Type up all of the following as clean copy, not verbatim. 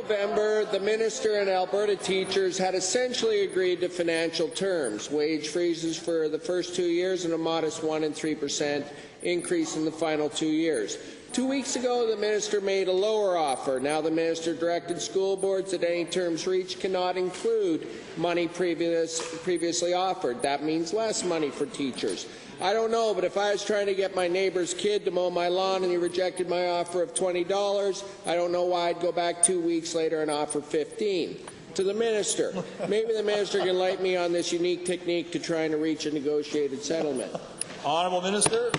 November, the minister and Alberta teachers had essentially agreed to financial terms, wage freezes for the first 2 years and a modest 1% and 3% increase in the final 2 years. 2 weeks ago, the minister made a lower offer. Now the minister directed school boards that any terms reached cannot include money previously offered. That means less money for teachers. I don't know, but if I was trying to get my neighbor's kid to mow my lawn and he rejected my offer of $20, I don't know why I'd go back 2 weeks later and offer $15. To the minister, maybe the minister can enlighten me on this unique technique to trying to reach a negotiated settlement. Honourable Minister.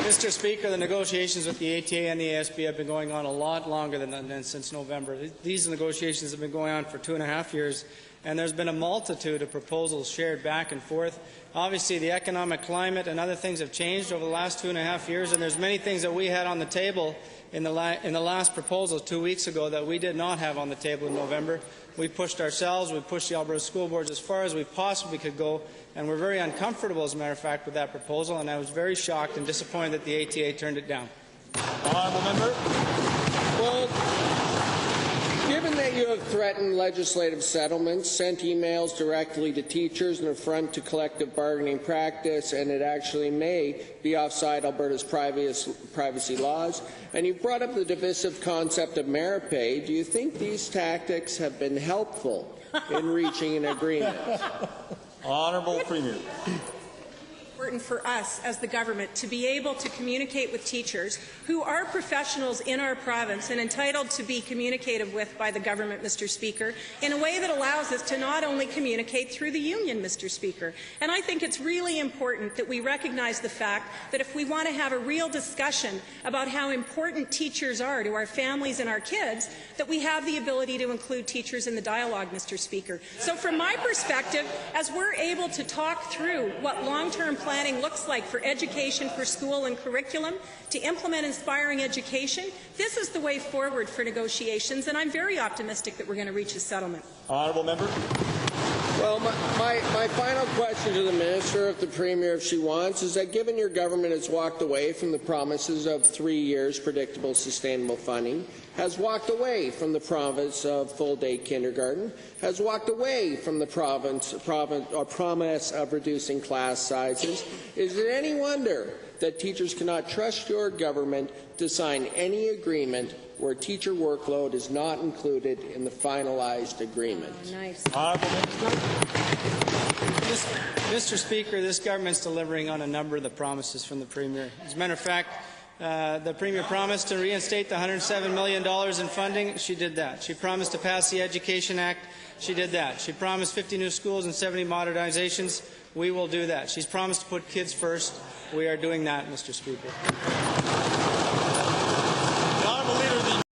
Mr. Speaker, the negotiations with the ATA and the ASB have been going on a lot longer than since November. These negotiations have been going on for 2.5 years, and there's been a multitude of proposals shared back and forth. Obviously, the economic climate and other things have changed over the last 2.5 years, and there's many things that we had on the table in the last proposal 2 weeks ago that we did not have on the table in November. We pushed ourselves, we pushed the Alberta school boards as far as we possibly could go, and we're very uncomfortable, as a matter of fact, with that proposal, and I was very shocked and disappointed that the ATA turned it down. Honourable member. Well, given that you have threatened legislative settlements, sent emails directly to teachers, an affront to collective bargaining practice, and it actually may be offside Alberta's privacy laws, and you've brought up the divisive concept of merit pay, do you think these tactics have been helpful in reaching an agreement? Honourable Premier. Important for us as the government to be able to communicate with teachers who are professionals in our province and entitled to be communicated with by the government, Mr. Speaker, in a way that allows us to not only communicate through the union, Mr. Speaker. And I think it's really important that we recognize the fact that if we want to have a real discussion about how important teachers are to our families and our kids, that we have the ability to include teachers in the dialogue, Mr. Speaker. So from my perspective, as we're able to talk through what long-term planning looks like for education, for school and curriculum, to implement inspiring education, this is the way forward for negotiations, and I'm very optimistic that we're going to reach a settlement. Honourable member. Well, my final question to the minister, if the Premier, if she wants, is that given your government has walked away from the promises of 3 years predictable sustainable funding, has walked away from the promise of full-day kindergarten, has walked away from the promise of reducing class sizes, is it any wonder that teachers cannot trust your government to sign any agreement where teacher workload is not included in the finalized agreement? Oh, nice. Mr. Speaker, this government's delivering on a number of the promises from the Premier. As a matter of fact, the Premier promised to reinstate the $107 million in funding. She did that. She promised to pass the Education Act. She did that. She promised 50 new schools and 70 modernizations. We will do that. She's promised to put kids first. We are doing that, Mr. Speaker.